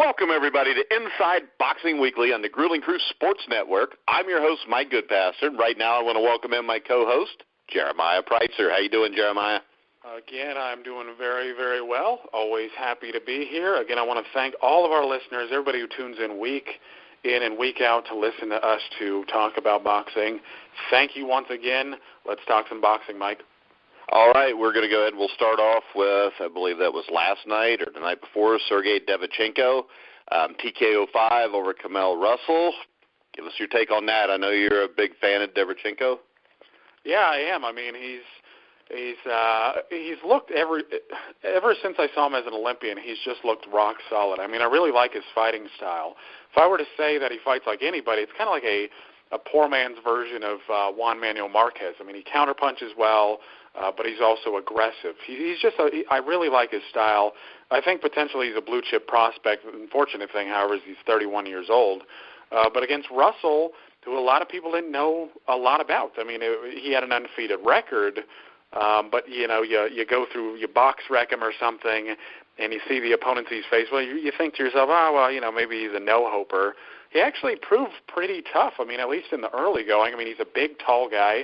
Welcome, everybody, to Inside Boxing Weekly on the Grueling Crew Sports Network. I'm your host, Mike Goodpaster. Right now, I want to welcome in my co-host, Jeremiah Preisser. How you doing, Jeremiah? Again, I'm doing very, very well. Always happy to be here. Again, I want to thank all of our listeners, everybody who tunes in week in and week out to listen to us to talk about boxing. Thank you once again. Let's talk some boxing, Mike. All right, we're going to go ahead and we'll start off with, I believe that was last night or the night before, Sergey Devchenko, TKO 5 over Kamel Russell. Give us your take on that. I know you're a big fan of Devchenko. Yeah, I am. I mean, he's looked ever since I saw him as an Olympian, he's just looked rock solid. I mean, I really like his fighting style. If I were to say that he fights like anybody, it's kind of like a poor man's version of Juan Manuel Marquez. I mean, he counterpunches well, but he's also aggressive. I really like his style. I think potentially he's a blue-chip prospect. The unfortunate thing, however, is he's 31 years old. But against Russell, who a lot of people didn't know a lot about. I mean, he had an undefeated record, but, you know, you go through, you box wreck him or something, and you see the opponent he's faced. Well, you think to yourself, maybe he's a no-hoper. He actually proved pretty tough. I mean, at least in the early going. I mean, he's a big, tall guy.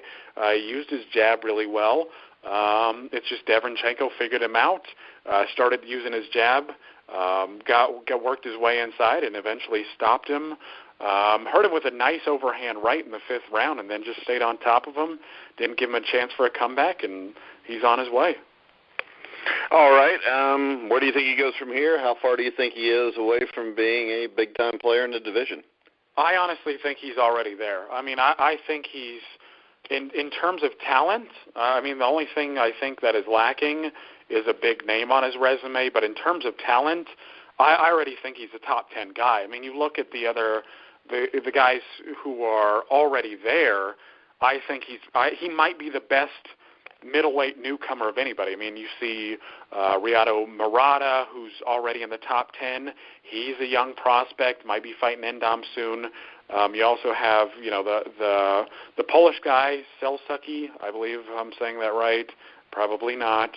He used his jab really well. It's just Devchenko figured him out, started using his jab, got worked his way inside, and eventually stopped him. Hurt him with a nice overhand right in the fifth round, and then just stayed on top of him. Didn't give him a chance for a comeback, and he's on his way. All right. Where do you think he goes from here? How far do you think he is away from being a big-time player in the division? I honestly think he's already there. I mean, I think he's, in terms of talent, I mean, the only thing I think that is lacking is a big name on his resume. But in terms of talent, I already think he's a top 10 guy. I mean, you look at the guys who are already there, I think he might be the best middleweight newcomer of anybody. I mean, you see Riyado Murata, who's already in the top 10. He's a young prospect, might be fighting Endom soon. You also have, the Polish guy, Selsuki, I believe I'm saying that right. Probably not.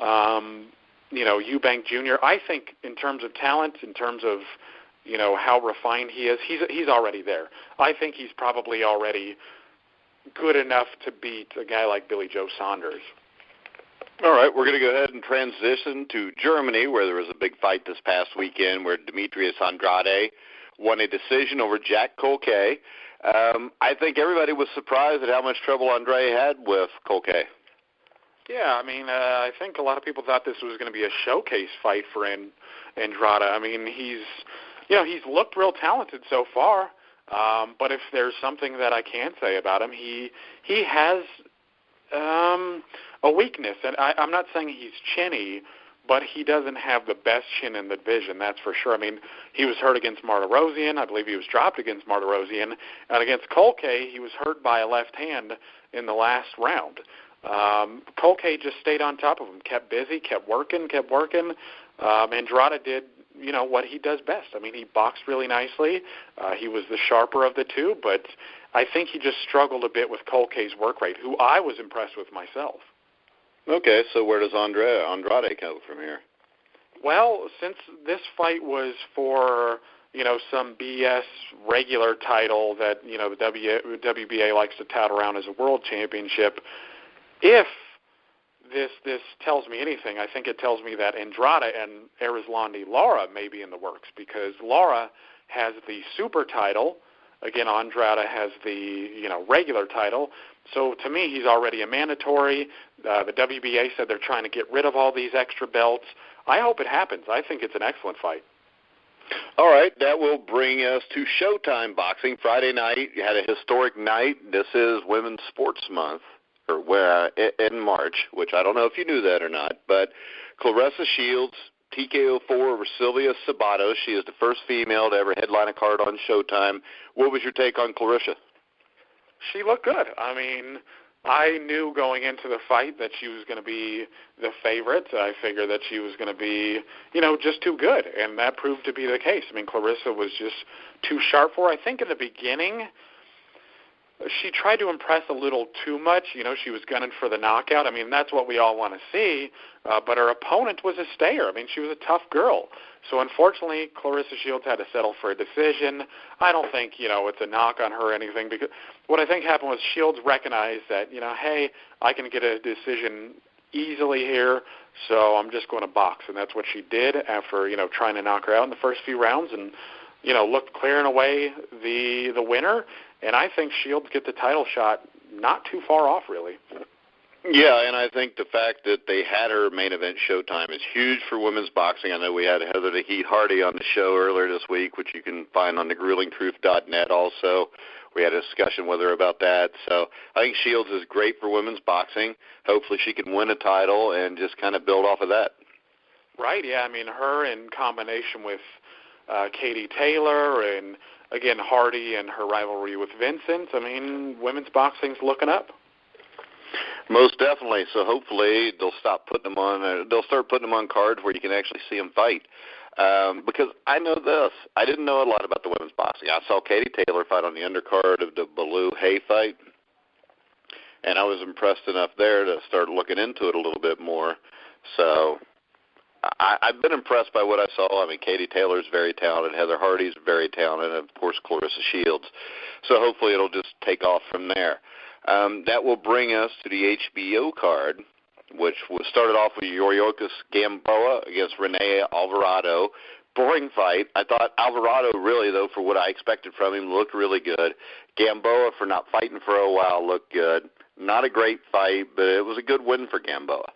Eubank Jr. I think in terms of talent, in terms of, how refined he is, he's already there. I think he's probably already good enough to beat a guy like Billy Joe Saunders. All right, we're going to go ahead and transition to Germany, where there was a big fight this past weekend where Demetrius Andrade won a decision over Andrade-Culcay. I think everybody was surprised at how much trouble Andrade had with Culcay. Yeah, I mean, I think a lot of people thought this was going to be a showcase fight for Andrade. I mean, he's looked real talented so far. But if there's something that I can say about him, he has a weakness. And I'm not saying he's chinny, but he doesn't have the best chin in the division, that's for sure. I mean, he was hurt against Martirosyan. I believe he was dropped against Martirosyan. And against Culcay, he was hurt by a left hand in the last round. Culcay just stayed on top of him, kept busy, kept working. Andrade did what he does best. I mean, he boxed really nicely. He was the sharper of the two, but I think he just struggled a bit with Culcay's work rate, who I was impressed with myself. Okay, so where does Andrade go from here? Well, since this fight was for, some BS regular title that, the WBA likes to tout around as a world championship, if this tells me anything, I think it tells me that Andrade and Erislandy Lara may be in the works, because Lara has the super title. Again, Andrade has the regular title. So to me, he's already a mandatory. The WBA said they're trying to get rid of all these extra belts. I hope it happens. I think it's an excellent fight. All right, that will bring us to Showtime Boxing. Friday night, you had a historic night. This is Women's Sports Month, or in March, which I don't know if you knew that or not, but Clarissa Shields, TKO 4 over Sylvia-Szabados. She is the first female to ever headline a card on Showtime. What was your take on Clarissa? She looked good. I mean, I knew going into the fight that she was going to be the favorite. I figured that she was going to be, just too good, and that proved to be the case. I mean, Clarissa was just too sharp for her. I think in the beginning, she tried to impress a little too much. She was gunning for the knockout. I mean, that's what we all want to see. But her opponent was a stayer. I mean, she was a tough girl. So, unfortunately, Clarissa Shields had to settle for a decision. I don't think, it's a knock on her or anything, because what I think happened was Shields recognized that, hey, I can get a decision easily here, so I'm just going to box. And that's what she did after, trying to knock her out in the first few rounds and, looked clearing away the winner. And I think Shields get the title shot not too far off, really. Yeah, and I think the fact that they had her main event Showtime is huge for women's boxing. I know we had Heather the Heat Hardy on the show earlier this week, which you can find on thegruelingtruth.net also. We had a discussion with her about that. So I think Shields is great for women's boxing. Hopefully she can win a title and just kind of build off of that. Right, yeah. I mean, her in combination with Katie Taylor and, again, Hardy and her rivalry with Vincent, I mean, women's boxing's looking up. Most definitely. So hopefully they'll start putting them on cards where you can actually see them fight. Because I know this. I didn't know a lot about the women's boxing. I saw Katie Taylor fight on the undercard of the Baloo Hay fight, and I was impressed enough there to start looking into it a little bit more. So I've been impressed by what I saw. I mean, Katie Taylor's very talented. Heather Hardy's very talented. And, of course, Clarissa Shields. So hopefully it'll just take off from there. That will bring us to the HBO card, which was started off with Yuriorkis Gamboa against Rene Alvarado. Boring fight. I thought Alvarado really, though, for what I expected from him, looked really good. Gamboa, for not fighting for a while, looked good. Not a great fight, but it was a good win for Gamboa.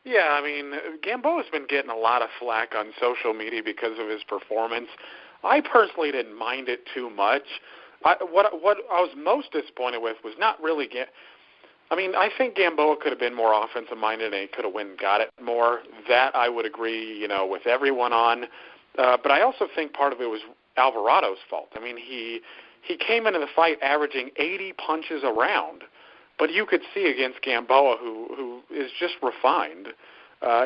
Yeah, I mean, Gamboa's been getting a lot of flack on social media because of his performance. I personally didn't mind it too much. What I was most disappointed with was not really I think Gamboa could have been more offensive-minded and he could have went and got it more. That I would agree, with everyone on. But I also think part of it was Alvarado's fault. I mean, he came into the fight averaging 80 punches a round. But you could see against Gamboa, who is just refined,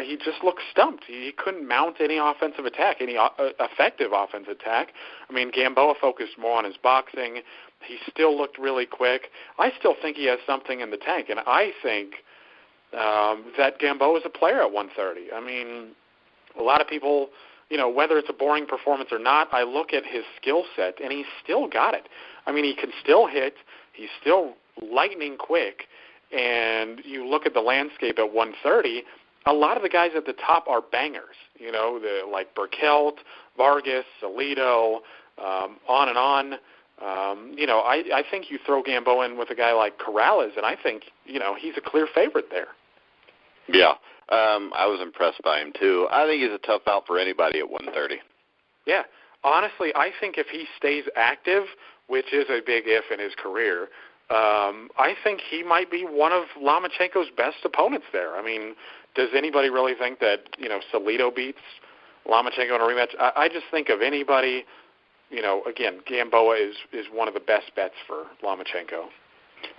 he just looked stumped. He couldn't mount any offensive attack, any effective offensive attack. I mean, Gamboa focused more on his boxing. He still looked really quick. I still think he has something in the tank, and I think that Gamboa is a player at 130. I mean, a lot of people, whether it's a boring performance or not, I look at his skill set, and he's still got it. I mean, he can still hit. He's still lightning quick, and you look at the landscape at 130, a lot of the guys at the top are bangers, like Burkelt, Vargas, Salido, on and on. I think you throw Gamboa in with a guy like Corrales, and I think, he's a clear favorite there. Yeah, I was impressed by him, too. I think he's a tough out for anybody at 130. Yeah, honestly, I think if he stays active, which is a big if in his career, I think he might be one of Lomachenko's best opponents there. I mean, does anybody really think that, Salido beats Lomachenko in a rematch? I just think of anybody, again, Gamboa is one of the best bets for Lomachenko.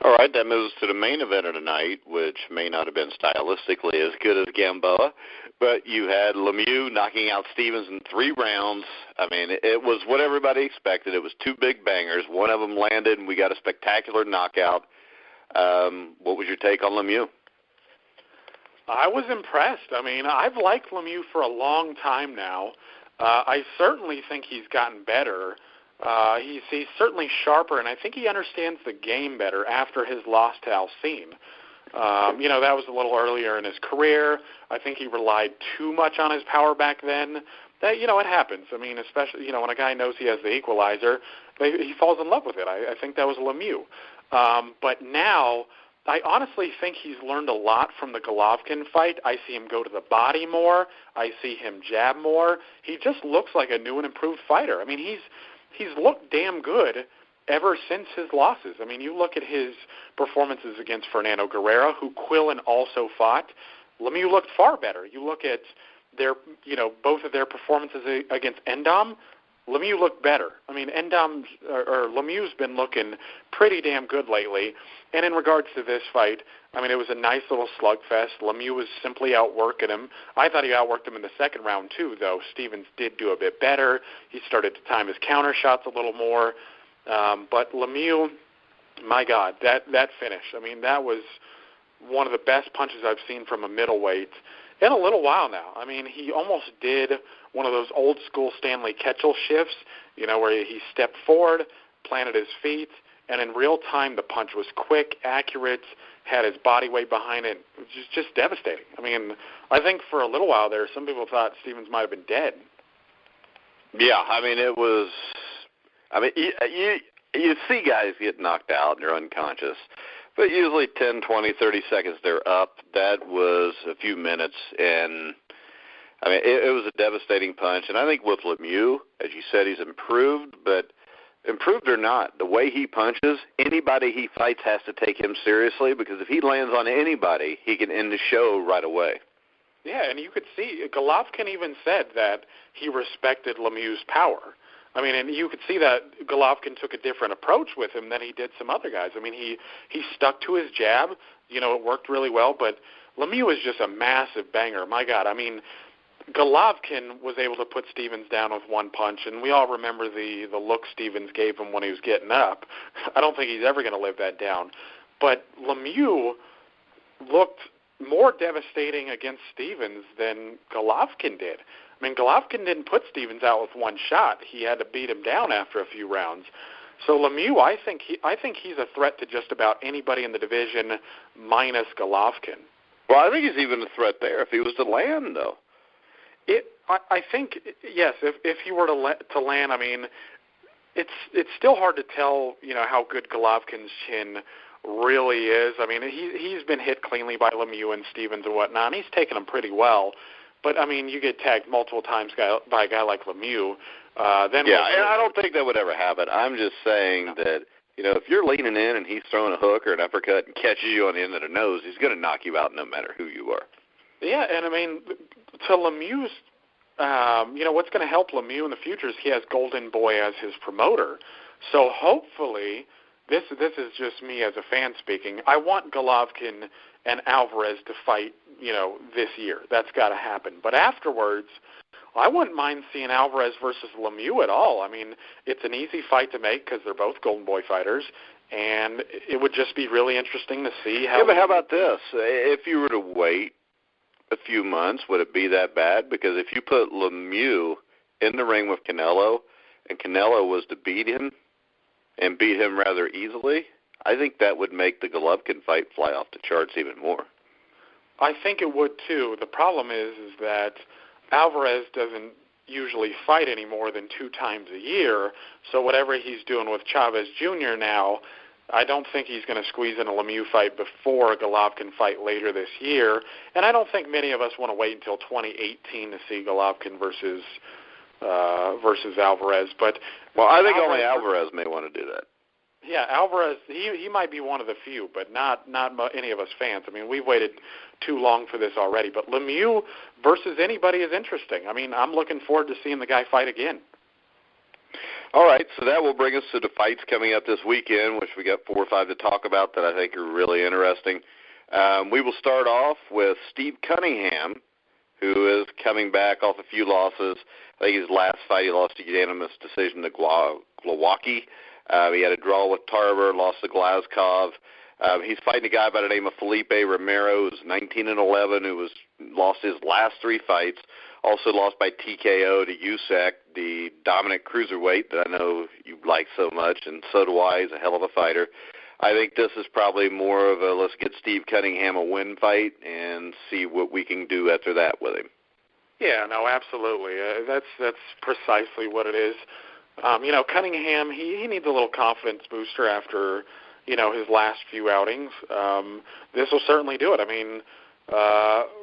All right, that moves to the main event of the night, which may not have been stylistically as good as Gamboa, but you had Lemieux knocking out Stevens in 3 rounds. I mean, it was what everybody expected. It was 2 big bangers. One of them landed, and we got a spectacular knockout. What was your take on Lemieux? I was impressed. I mean, I've liked Lemieux for a long time now. I certainly think he's gotten better. He's certainly sharper, and I think he understands the game better after his loss to Alcine. That was a little earlier in his career. I think he relied too much on his power back then. That, it happens. I mean, especially, when a guy knows he has the equalizer, he falls in love with it. I think that was Lemieux. But now, I honestly think he's learned a lot from the Golovkin fight. I see him go to the body more. I see him jab more. He just looks like a new and improved fighter. I mean, he's looked damn good ever since his losses. I mean, you look at his performances against Fernando Guerrero, who Quillen also fought. Lemieux looked far better. You look at their, both of their performances against Endom. Lemieux looked better. I mean, Lemieux's been looking pretty damn good lately. And in regards to this fight, I mean, it was a nice little slugfest. Lemieux was simply outworking him. I thought he outworked him in the second round, too, though. Stevens did do a bit better. He started to time his counter shots a little more. But Lemieux, My God, that finish. I mean, that was one of the best punches I've seen from a middleweight in a little while now. I mean, he almost did one of those old-school Stanley Ketchel shifts, where he stepped forward, planted his feet, and in real time the punch was quick, accurate, had his body weight behind it. It was just devastating. I mean, I think for a little while there, some people thought Stevens might have been dead. Yeah, I mean, it was – I mean, you see guys get knocked out and they're unconscious, but usually 10, 20, 30 seconds they're up. That was a few minutes, and I mean, it was a devastating punch. And I think with Lemieux, as you said, he's improved, but improved or not, the way he punches, anybody he fights has to take him seriously, because if he lands on anybody, he can end the show right away. Yeah, and you could see, Golovkin even said that he respected Lemieux's power. I mean, and you could see that Golovkin took a different approach with him than he did some other guys. I mean, he stuck to his jab. It worked really well, but Lemieux is just a massive banger. My God, I mean, Golovkin was able to put Stevens down with one punch, and we all remember the look Stevens gave him when he was getting up. I don't think he's ever going to live that down. But Lemieux looked more devastating against Stevens than Golovkin did. I mean, Golovkin didn't put Stevens out with one shot. He had to beat him down after a few rounds. So Lemieux, I think he's a threat to just about anybody in the division minus Golovkin. Well, I think he's even a threat there if he was to land, though. I think, yes, if he were to land, I mean, it's still hard to tell, how good Golovkin's chin really is. I mean, he's been hit cleanly by Lemieux and Stevens and whatnot, and he's taken them pretty well. But, I mean, you get tagged multiple times by a guy like Lemieux. And I don't think that would ever happen. I'm just saying that, if you're leaning in and he's throwing a hook or an uppercut and catches you on the end of the nose, he's going to knock you out no matter who you are. Yeah, and, I mean, to Lemieux's, what's going to help Lemieux in the future is he has Golden Boy as his promoter. So hopefully, this is just me as a fan speaking, I want Golovkin and Alvarez to fight, this year. That's got to happen. But afterwards, I wouldn't mind seeing Alvarez versus Lemieux at all. I mean, it's an easy fight to make because they're both Golden Boy fighters, and it would just be really interesting to see how... Yeah, but how about this? If you were to wait a few months, would it be that bad? Because if you put Lemieux in the ring with Canelo, and Canelo was to beat him, and beat him rather easily, I think that would make the Golovkin fight fly off the charts even more. I think it would, too. The problem is that Alvarez doesn't usually fight any more than 2 times a year, so whatever he's doing with Chavez Jr. now, I don't think he's going to squeeze in a Lemieux fight before a Golovkin fight later this year, and I don't think many of us want to wait until 2018 to see Golovkin versus Alvarez. But I think only Alvarez may want to do that. Yeah, Alvarez, he might be one of the few, but not any of us fans. I mean, we've waited too long for this already. But Lemieux versus anybody is interesting. I mean, I'm looking forward to seeing the guy fight again. All right, so that will bring us to the fights coming up this weekend, which we got 4 or 5 to talk about that I think are really interesting. We will start off with Steve Cunningham, who is coming back off a few losses. I think his last fight he lost a unanimous decision to Glowacki. He had a draw with Tarver, lost to Glazkov. He's fighting a guy by the name of Felipe Romero, who's 19-11, who lost his last 3 fights. Also lost by TKO to Usyk, the dominant cruiserweight that I know you like so much, and so do I. He's a hell of a fighter. I think this is probably more of a let's get Steve Cunningham a win fight and see what we can do after that with him. Yeah, no, absolutely. That's precisely what it is. Cunningham, he needs a little confidence booster after, his last few outings. This will certainly do it. I mean,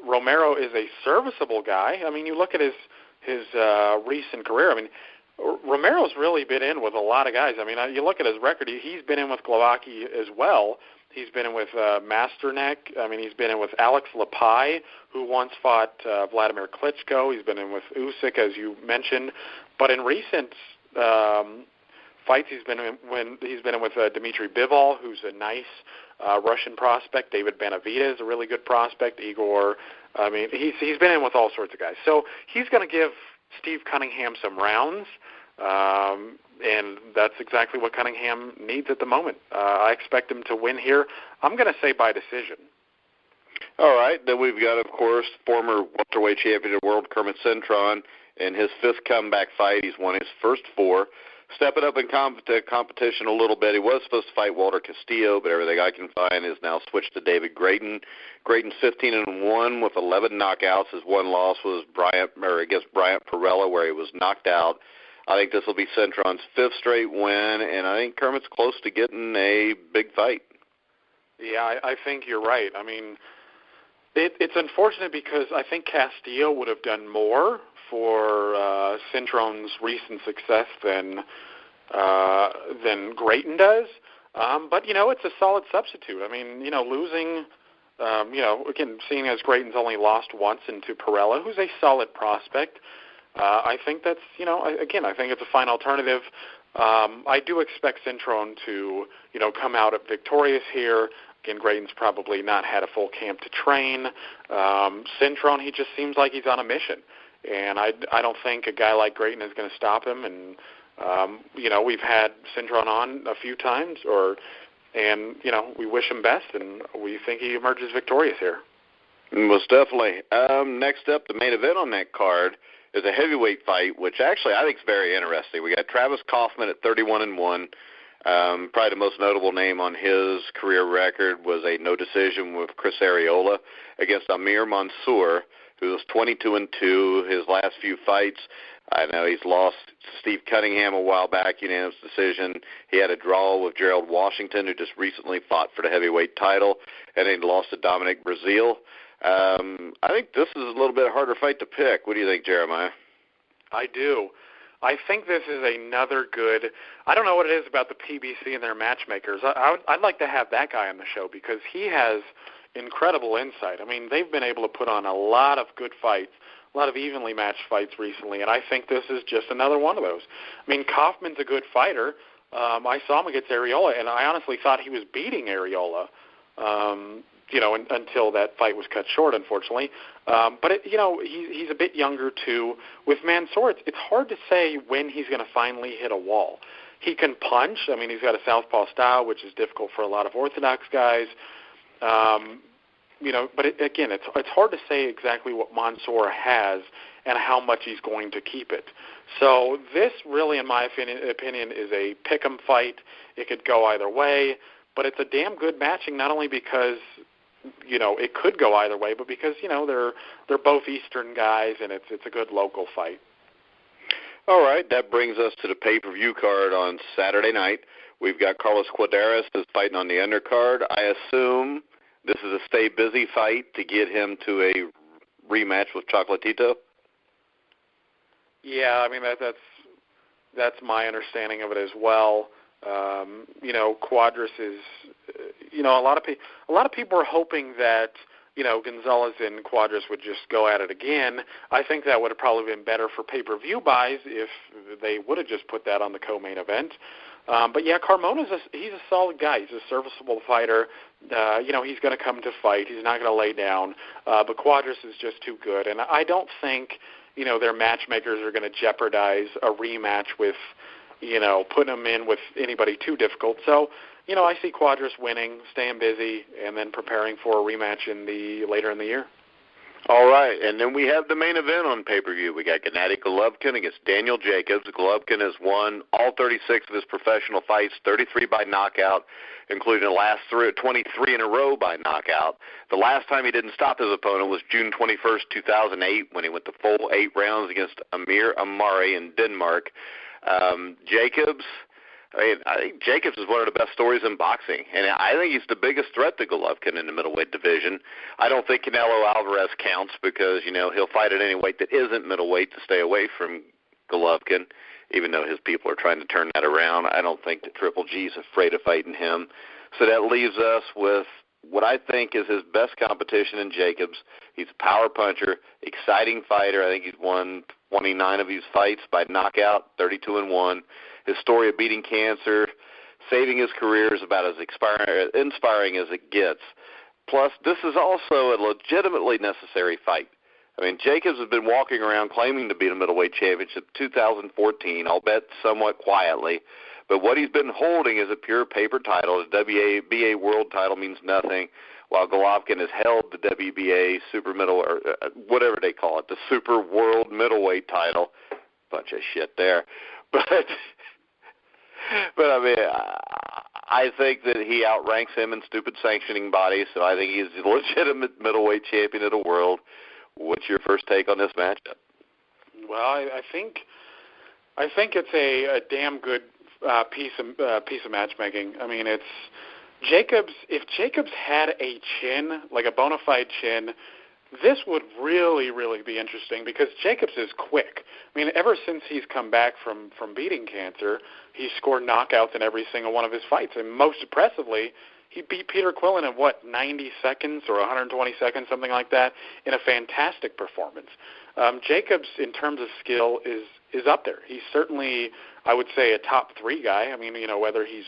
Romero is a serviceable guy. I mean, you look at his recent career. I mean, Romero's really been in with a lot of guys. I mean, you look at his record. He's been in with Glowacki as well. He's been in with Masterneck. I mean, he's been in with Alex Lepai, who once fought Vladimir Klitschko. He's been in with Usyk, as you mentioned. But in recent fights, he's been in with Dmitry Bivol, who's a nice Russian prospect. David Benavidez is a really good prospect. Igor. I mean, he's been in with all sorts of guys. So he's going to give Steve Cunningham some rounds. And that's exactly what Cunningham needs at the moment. I expect him to win here. I'm going to say by decision. All right. Then we've got, of course, former welterweight champion of the world, Kermit Cintron. In his fifth comeback fight, he's won his first four. Stepping up in competition a little bit. He was supposed to fight Walter Castillo, but everything I can find is now switched to David Grayton. Grayton's 15-1 with 11 knockouts. His one loss was against Bryant Perella, where he was knocked out. I think this will be Cintron's fifth straight win, and I think Kermit's close to getting a big fight. Yeah, I think you're right. I mean, it's unfortunate because I think Castillo would have done more for Cintron's recent success than Grayton does. But, it's a solid substitute. I mean, losing, again, seeing as Grayton's only lost once into Perella, who's a solid prospect, I think that's, I think it's a fine alternative. I do expect Cintron to, come out victorious here. Again, Grayton's probably not had a full camp to train. Cintron, he just seems like he's on a mission. And I don't think a guy like Grayton is going to stop him. And, we've had Cintron on a few times, and we wish him best, and we think he emerges victorious here. Most definitely. Next up, the main event on that card is a heavyweight fight, which actually I think is very interesting. We got Travis Kaufman at 31-1. Probably the most notable name on his career record was a no decision with Chris Arreola against Amir Mansour, who was 22-2. His last few fights, I know he's lost Steve Cunningham a while back, unanimous decision. He had a draw with Gerald Washington, who just recently fought for the heavyweight title, and he lost to Dominic Breazeale. I think this is a little bit harder fight to pick. What do you think, Jeremiah? I do. I think this is another good – I don't know what it is about the PBC and their matchmakers. I'd like to have that guy on the show because he has incredible insight. I mean, they've been able to put on a lot of good fights, a lot of evenly matched fights recently, and I think this is just another one of those. I mean, Kaufman's a good fighter. I saw him against Arreola, and I honestly thought he was beating Arreola. Until that fight was cut short, unfortunately. But he's a bit younger too. With Mansour, it's hard to say when he's going to finally hit a wall. He can punch. I mean, he's got a southpaw style, which is difficult for a lot of orthodox guys. But it's hard to say exactly what Mansour has and how much he's going to keep it. So this really, in my opinion, is a pick'em fight. It could go either way, but it's a damn good matching, not only because it could go either way, but because, they're both Eastern guys, and it's a good local fight. All right, that brings us to the pay-per-view card on Saturday night. We've got Carlos Cuadras is fighting on the undercard. I assume this is a stay busy fight to get him to a rematch with Choclatito? Yeah, I mean, that's my understanding of it as well. Cuadras is, a lot of people are hoping that, Gonzalez and Cuadras would just go at it again. I think that would have probably been better for pay-per-view buys if they would have just put that on the co-main event. But yeah, Carmona's he's a solid guy. He's a serviceable fighter. He's going to come to fight. He's not going to lay down. But Cuadras is just too good. And I don't think, their matchmakers are going to jeopardize a rematch with, putting them in with anybody too difficult. So, I see Cuadras winning, staying busy, and then preparing for a rematch later in the year. All right, and then we have the main event on pay-per-view. We got Gennady Golovkin against Daniel Jacobs. Golovkin has won all 36 of his professional fights, 33 by knockout, including the last 23 in a row by knockout. The last time he didn't stop his opponent was June 21st, 2008, when he went the full 8 rounds against Amir Amari in Denmark. I think Jacobs is one of the best stories in boxing, and I think he's the biggest threat to Golovkin in the middleweight division. I don't think Canelo Alvarez counts because, he'll fight at any weight that isn't middleweight to stay away from Golovkin, even though his people are trying to turn that around. I don't think that Triple G's afraid of fighting him. So that leaves us with what I think is his best competition in Jacobs. He's a power puncher, exciting fighter. I think he's won 29 of his fights by knockout, 32-1. His story of beating cancer, saving his career is about as inspiring as it gets. Plus, this is also a legitimately necessary fight. I mean, Jacobs has been walking around claiming to be the middleweight championship 2014, albeit somewhat quietly. But what he's been holding is a pure paper title. The WBA world title means nothing, while Golovkin has held the WBA super middle, or whatever they call it, the super world middleweight title. Bunch of shit there. But I mean, I think that he outranks him in stupid sanctioning bodies, so I think he's a legitimate middleweight champion of the world. What's your first take on this matchup? Well, I think it's a damn good piece of matchmaking. I mean, it's Jacobs. If Jacobs had a chin, like a bona fide chin, this would really, really be interesting because Jacobs is quick. I mean, ever since he's come back from beating cancer, he's scored knockouts in every single one of his fights. And most impressively, he beat Peter Quillen in, 90 seconds or 120 seconds, something like that, in a fantastic performance. Jacobs, in terms of skill, is up there. He's certainly, I would say, a top 3 guy. I mean, whether he's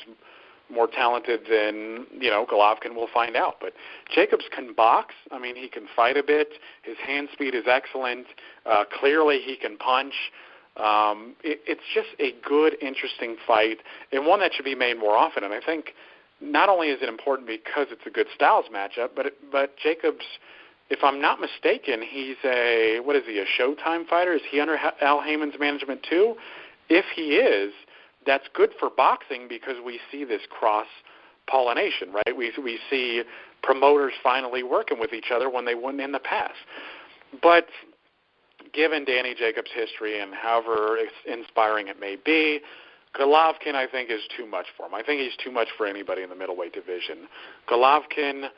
more talented than, Golovkin, we'll find out. But Jacobs can box. I mean, he can fight a bit. His hand speed is excellent. Clearly, he can punch. It's just a good, interesting fight, and one that should be made more often. And I think not only is it important because it's a good styles matchup, but Jacobs, if I'm not mistaken, he's a Showtime fighter? Is he under Al Heyman's management too? If he is, that's good for boxing because we see this cross-pollination, right? We see promoters finally working with each other when they wouldn't in the past. But given Danny Jacobs' history and however inspiring it may be, Golovkin, I think, is too much for him. I think he's too much for anybody in the middleweight division. Golovkin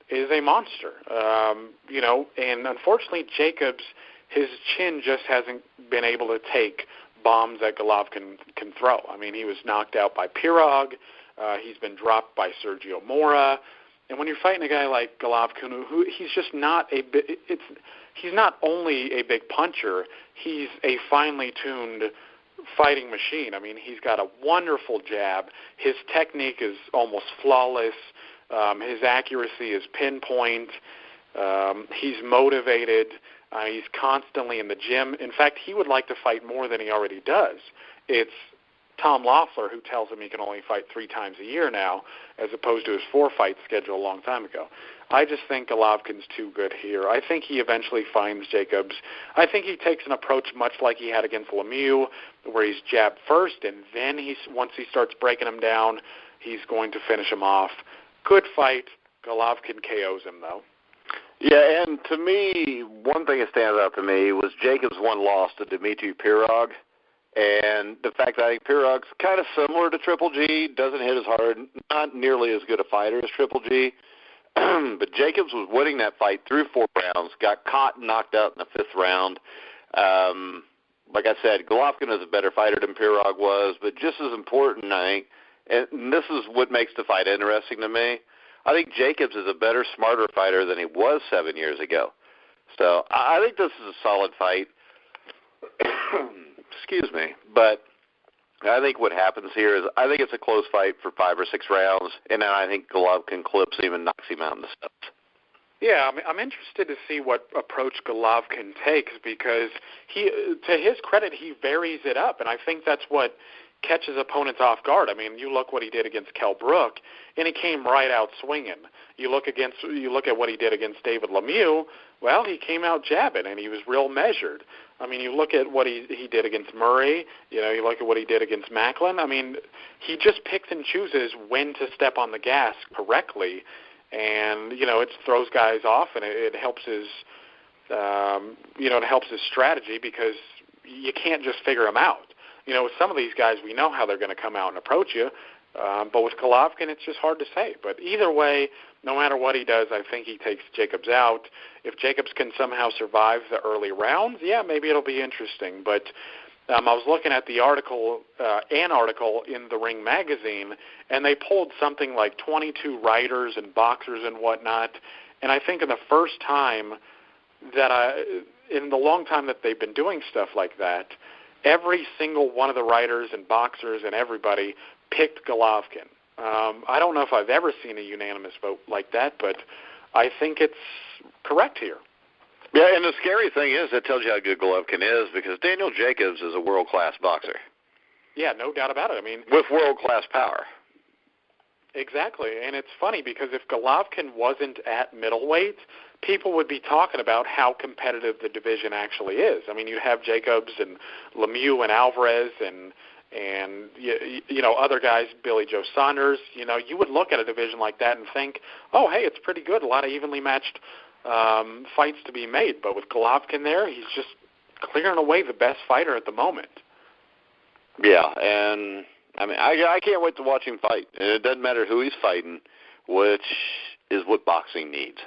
is a monster, and unfortunately Jacobs, his chin just hasn't been able to take bombs that Golovkin can throw. I mean, he was knocked out by Pirog. He's been dropped by Sergio Mora. And when you're fighting a guy like Golovkin, who he's just not he's not only a big puncher, he's a finely tuned fighting machine. I mean, he's got a wonderful jab. His technique is almost flawless. His accuracy is pinpoint. He's motivated. He's constantly in the gym. In fact, he would like to fight more than he already does. It's Tom Loeffler who tells him he can only fight 3 times a year now, as opposed to his 4-fight schedule a long time ago. I just think Golovkin's too good here. I think he eventually finds Jacobs. I think he takes an approach much like he had against Lemieux, where he's jab first, and then once he starts breaking him down, he's going to finish him off. Good fight. Golovkin KOs him, though. Yeah, and to me, one thing that stands out to me was Jacobs' one loss to Dmitry Pirog, and the fact that I think Pirog's kind of similar to Triple G, doesn't hit as hard, not nearly as good a fighter as Triple G, but Jacobs was winning that fight through 4 rounds, got caught and knocked out in the 5th round. Like I said, Golovkin is a better fighter than Pirog was, but just as important, I think, and this is what makes the fight interesting to me, I think Jacobs is a better, smarter fighter than he was 7 years ago. So I think this is a solid fight. Excuse me. But I think what happens here is I think it's a close fight for 5 or 6 rounds, and then I think Golovkin clips him and knocks him out in the steps. Yeah, I'm interested to see what approach Golovkin takes because to his credit, he varies it up, and I think that's what catches opponents off guard. I mean, you look what he did against Kell Brook, and he came right out swinging. You look at what he did against David Lemieux. Well, he came out jabbing, and he was real measured. I mean, you look at what he did against Murray. You look at what he did against Macklin. I mean, he just picks and chooses when to step on the gas correctly, and it throws guys off, and it helps his strategy because you can't just figure him out. With some of these guys, we know how they're going to come out and approach you. But with Golovkin, it's just hard to say. But either way, no matter what he does, I think he takes Jacobs out. If Jacobs can somehow survive the early rounds, yeah, maybe it'll be interesting. But I was looking at the article, an article in The Ring magazine, and they pulled something like 22 writers and boxers and whatnot. And I think in the first time in the long time that they've been doing stuff like that, every single one of the writers and boxers and everybody picked Golovkin. I don't know if I've ever seen a unanimous vote like that, but I think it's correct here. Yeah, and the scary thing is that tells you how good Golovkin is, because Daniel Jacobs is a world-class boxer. Yeah, no doubt about it. I mean, with world-class power. Exactly, and it's funny because if Golovkin wasn't at middleweight, people would be talking about how competitive the division actually is. I mean, you have Jacobs and Lemieux and Alvarez and you know, other guys, Billy Joe Saunders. You know, you would look at a division like that and think, oh, hey, it's pretty good. A lot of evenly matched fights to be made. But with Golovkin there, he's just clearing away the best fighter at the moment. Yeah, and I mean, I can't wait to watch him fight. And it doesn't matter who he's fighting, which is what boxing needs.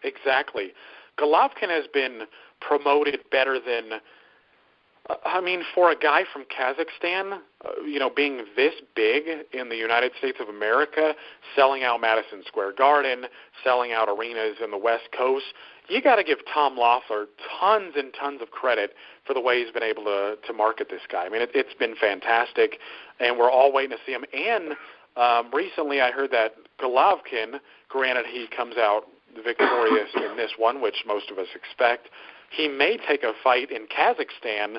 Exactly. Golovkin has been promoted better than, I mean, for a guy from Kazakhstan, you know, being this big in the United States of America, selling out Madison Square Garden, selling out arenas in the West Coast, you got to give Tom Loeffler tons and tons of credit for the way he's been able to market this guy. I mean, it's been fantastic, and we're all waiting to see him. And recently I heard that Golovkin, granted he comes out victorious in this one, which most of us expect, he may take a fight in Kazakhstan,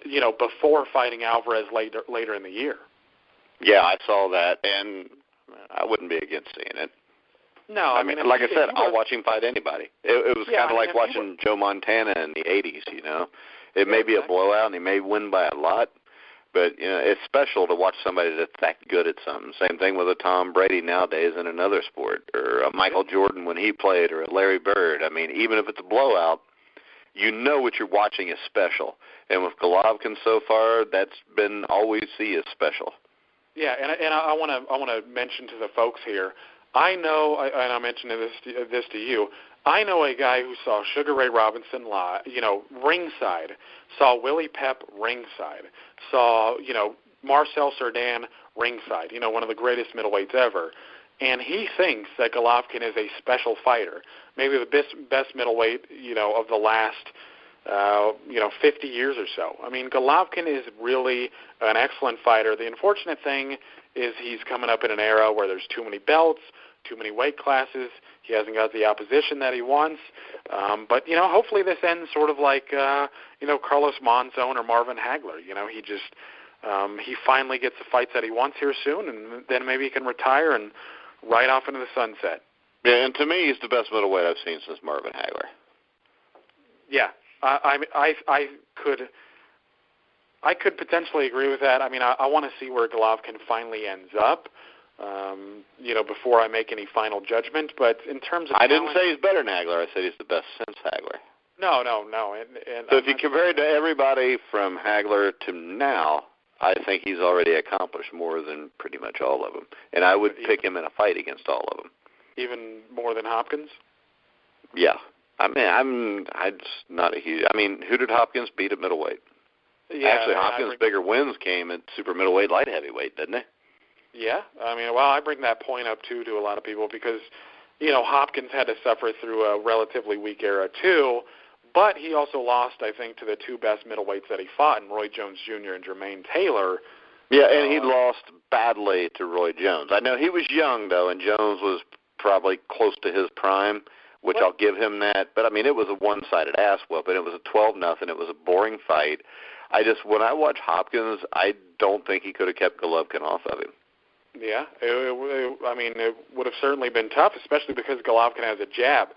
you know, before fighting Alvarez later in the year. Yeah, I saw that, and I wouldn't be against seeing it. No, I mean, like I said, I'll watch him fight anybody. It was kind of like watching Joe Montana in the 80s, you know. It may be a blowout, and he may win by a lot, but you know, it's special to watch somebody that's that good at something. Same thing with a Tom Brady nowadays in another sport, or a Michael Jordan when he played, or a Larry Bird. I mean, even if it's a blowout, you know what you're watching is special. And with Golovkin so far, that's been all we see is special. Yeah, and I want to mention to the folks here, I know, and I'm mentioning this to you, I know a guy who saw Sugar Ray Robinson live, you know, ringside, saw Willie Pep ringside, saw, you know, Marcel Cerdan ringside, you know, one of the greatest middleweights ever. And he thinks that Golovkin is a special fighter, maybe the best middleweight, you know, of the last, 50 years or so. I mean, Golovkin is really an excellent fighter. The unfortunate thing is he's coming up in an era where there's too many belts, too many weight classes. He hasn't got the opposition that he wants. But, you know, hopefully this ends sort of like, Carlos Monzon or Marvin Hagler. You know, he finally gets the fights that he wants here soon, and then maybe he can retire and ride off into the sunset. Yeah, and to me, he's the best middleweight I've seen since Marvin Hagler. Yeah, I could potentially agree with that. I mean, I want to see where Golovkin finally ends up, before I make any final judgment. But in terms of I didn't say he's better than Hagler. I said he's the best since Hagler. No. And so if you compare it to everybody from Hagler to now, I think he's already accomplished more than pretty much all of them. And I would pick him in a fight against all of them. Even more than Hopkins? Yeah. I mean, I'm just not a huge... I mean, who did Hopkins beat at middleweight? Yeah, actually, Hopkins' bigger wins came at super middleweight, light heavyweight, didn't they? Yeah. I mean, well, I bring that point up, too, to a lot of people because, Hopkins had to suffer through a relatively weak era, too, but he also lost, I think, to the two best middleweights that he fought, in Roy Jones Jr. and Jermaine Taylor. Yeah, and he lost badly to Roy Jones. I know he was young, though, and Jones was probably close to his prime, which I'll give him that. But, I mean, it was a one-sided ass whooping. It was a 12-0. It was a boring fight. When I watch Hopkins, I don't think he could have kept Golovkin off of him. Yeah, it would have certainly been tough, especially because Golovkin has a jab.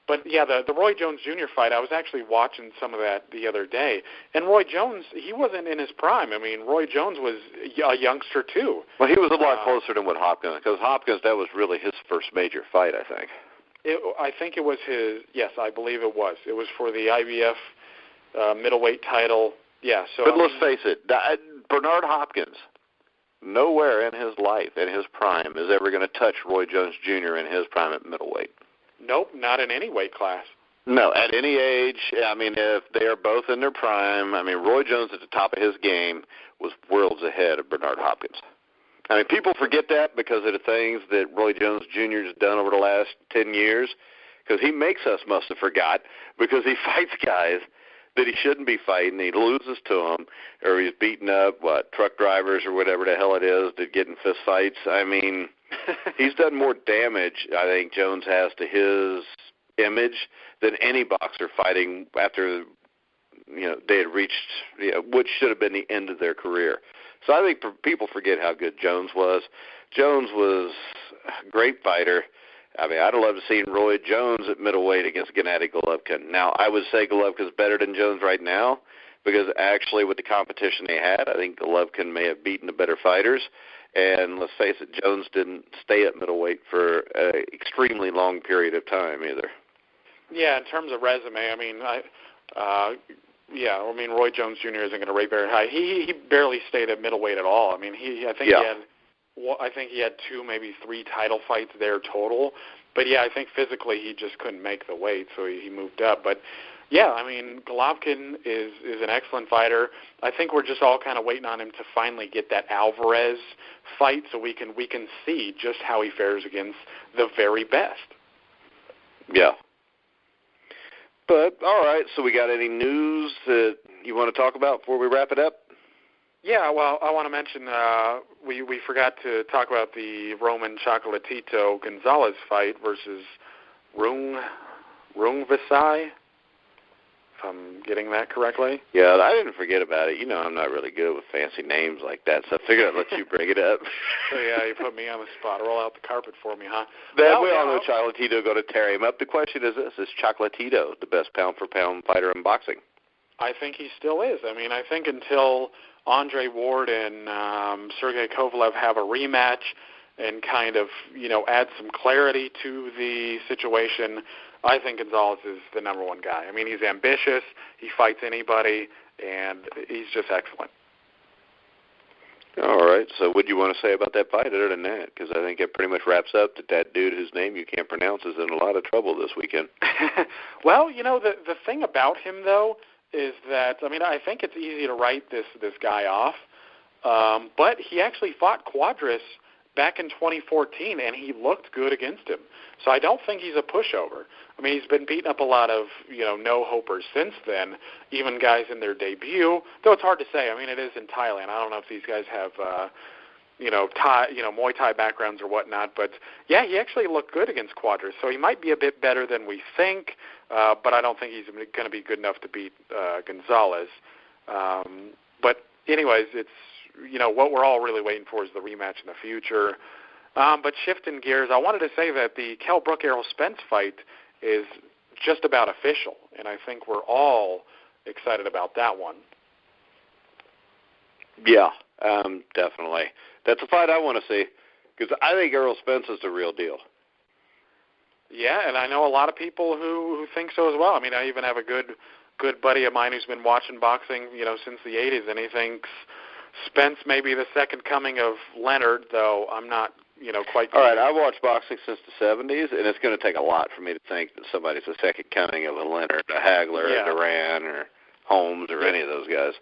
But, yeah, the Roy Jones Jr. fight, I was actually watching some of that the other day. And Roy Jones, he wasn't in his prime. I mean, Roy Jones was a youngster, too. Well, he was a lot closer than what Hopkins, because Hopkins, that was really his first major fight, I think. I think it was his, yes, I believe it was. It was for the IBF middleweight title. Yeah. So, but let's face it, Bernard Hopkins, nowhere in his life, in his prime, is ever going to touch Roy Jones Jr. in his prime at middleweight. Nope, not in any weight class. No, at any age. I mean, if they are both in their prime, I mean, Roy Jones at the top of his game was worlds ahead of Bernard Hopkins. I mean, people forget that because of the things that Roy Jones Jr. has done over the last 10 years, because he makes us must have forgot, because he fights guys that he shouldn't be fighting. He loses to them, or he's beating up, truck drivers or whatever the hell it is that get in fist fights. I mean, he's done more damage, I think, Jones has to his image than any boxer fighting after they had reached what should have been the end of their career. So I think people forget how good Jones was. Jones was a great fighter. I mean, I'd love to see Roy Jones at middleweight against Gennady Golovkin. Now, I would say Golovkin's better than Jones right now because actually with the competition they had, I think Golovkin may have beaten the better fighters. And let's face it, Jones didn't stay at middleweight for an extremely long period of time either. Yeah, in terms of resume, I mean, Roy Jones Jr. isn't going to rate very high. He barely stayed at middleweight at all. I mean, I think he had 2, maybe 3 title fights there total. But yeah, I think physically he just couldn't make the weight, so he moved up. But yeah, I mean, Golovkin is an excellent fighter. I think we're just all kind of waiting on him to finally get that Alvarez fight, so we can see just how he fares against the very best. Yeah. But, all right, so we got any news that you want to talk about before we wrap it up? Yeah, well, I want to mention we forgot to talk about the Roman Choclatito Gonzalez fight versus Rung Visai, if I'm getting that correctly. Yeah, I didn't forget about it. I'm not really good with fancy names like that, so I figured I'd let you bring it up. So, yeah, you put me on the spot. Roll out the carpet for me, huh? We all know Chocolatito going to tear him up. The question is this: is Chocolatito the best pound-for-pound fighter in boxing? I think he still is. I mean, I think until Andre Ward and Sergey Kovalev have a rematch and kind of, add some clarity to the situation, I think Gonzalez is the number one guy. I mean, he's ambitious, he fights anybody, and he's just excellent. All right, so what do you want to say about that fight other than that? Because I think it pretty much wraps up that dude whose name you can't pronounce is in a lot of trouble this weekend. Well, the thing about him, though, is that, I mean, I think it's easy to write this guy off, but he actually fought Cuadras back in 2014, and he looked good against him. So I don't think he's a pushover. I mean, he's been beating up a lot of, no-hopers since then, even guys in their debut, though it's hard to say. I mean, it is in Thailand. I don't know if these guys have, Muay Thai backgrounds or whatnot, but, yeah, he actually looked good against Cuadras, so he might be a bit better than we think, but I don't think he's going to be good enough to beat Gonzalez. But anyways, it's, what we're all really waiting for is the rematch in the future. But shifting gears, I wanted to say that the Kell Brook Errol Spence fight is just about official, and I think we're all excited about that one. Yeah, definitely. That's a fight I want to see because I think Errol Spence is the real deal. Yeah, and I know a lot of people who think so as well. I mean, I even have a good buddy of mine who's been watching boxing, since the 80s, and he thinks Spence may be the second coming of Leonard, though I'm not, quite clear. All right, I've watched boxing since the 70s, and it's going to take a lot for me to think that somebody's the second coming of a Leonard, a Hagler, a Duran, or Holmes, or any of those guys.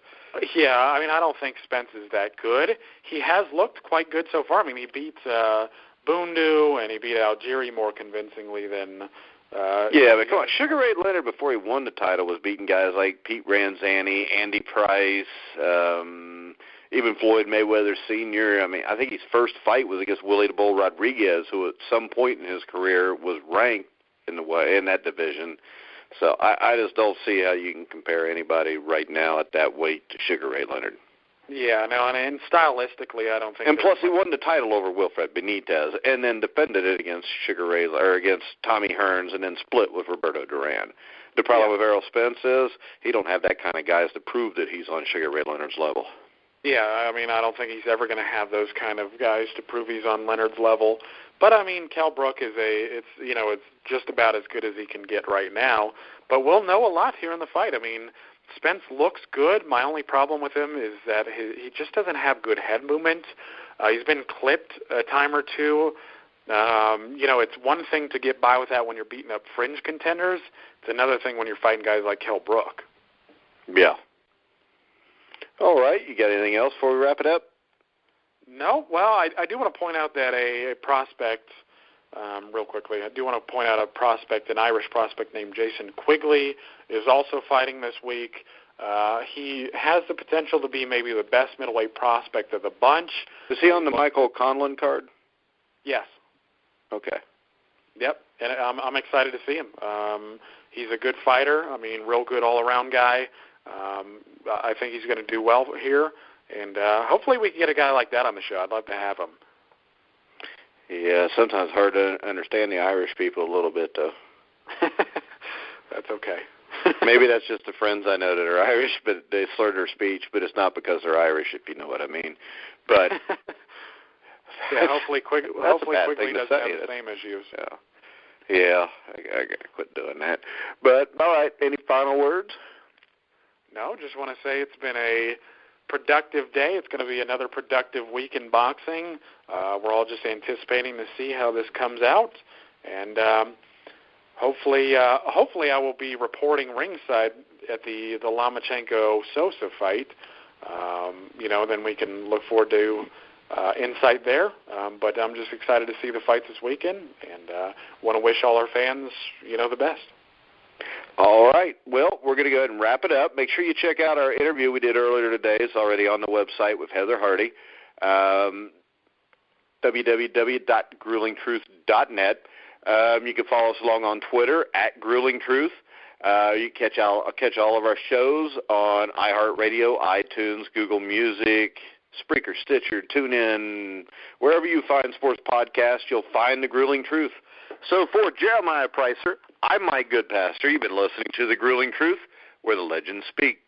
Yeah, I mean, I don't think Spence is that good. He has looked quite good so far. I mean, he beat Bundu, and he beat Algieri more convincingly than... but come on, Sugar Ray Leonard, before he won the title, was beating guys like Pete Ranzani, Andy Price, even Floyd Mayweather Sr. I mean, I think his first fight was against Willie the Bull Rodriguez, who at some point in his career was ranked in that division. So I just don't see how you can compare anybody right now at that weight to Sugar Ray Leonard. Yeah, no, and stylistically, I don't think. And plus, he won the title over Wilfred Benitez, and then defended it against against Tommy Hearns, and then split with Roberto Duran. The problem with Errol Spence is he don't have that kind of guys to prove that he's on Sugar Ray Leonard's level. Yeah, I mean, I don't think he's ever going to have those kind of guys to prove he's on Leonard's level. But I mean, Kell Brook it's just about as good as he can get right now. But we'll know a lot here in the fight. I mean, Spence looks good. My only problem with him is that he just doesn't have good head movement. He's been clipped a time or two. It's one thing to get by with that when you're beating up fringe contenders. It's another thing when you're fighting guys like Kell Brook. Yeah. All right. You got anything else before we wrap it up? No. Well, I do want to point out that a prospect, real quickly, I do want to point out a prospect, an Irish prospect named Jason Quigley, is also fighting this week. He has the potential to be maybe the best middleweight prospect of the bunch. Is he on the Michael Conlon card? Yes. Okay. Yep, and I'm excited to see him. He's a good fighter. I mean, real good all-around guy. I think he's going to do well here, and hopefully we can get a guy like that on the show. I'd love to have him. Yeah, sometimes hard to understand the Irish people a little bit, though. That's okay. Maybe that's just the friends I know that are Irish, but they slur their speech, but it's not because they're Irish, if you know what I mean. But yeah, hopefully quickly doesn't have the same issues. Yeah, I got to quit doing that. But, all right, any final words? No, just want to say it's been a productive day. It's going to be another productive week in boxing. We're all just anticipating to see how this comes out. And hopefully I will be reporting ringside at the Lomachenko-Sosa fight. Then we can look forward to insight there. But I'm just excited to see the fights this weekend, and want to wish all our fans, the best. All right. Well, we're going to go ahead and wrap it up. Make sure you check out our interview we did earlier today. It's already on the website with Heather Hardy, www.gruelingtruth.net. You can follow us along on Twitter @GruelingTruth. You can catch all of our shows on iHeartRadio, iTunes, Google Music, Spreaker, Stitcher, TuneIn. Wherever you find sports podcasts, you'll find The Grueling Truth. So for Jeremiah Preisser, I'm Mike Goodpaster. You've been listening to The Grueling Truth, where the legends speak.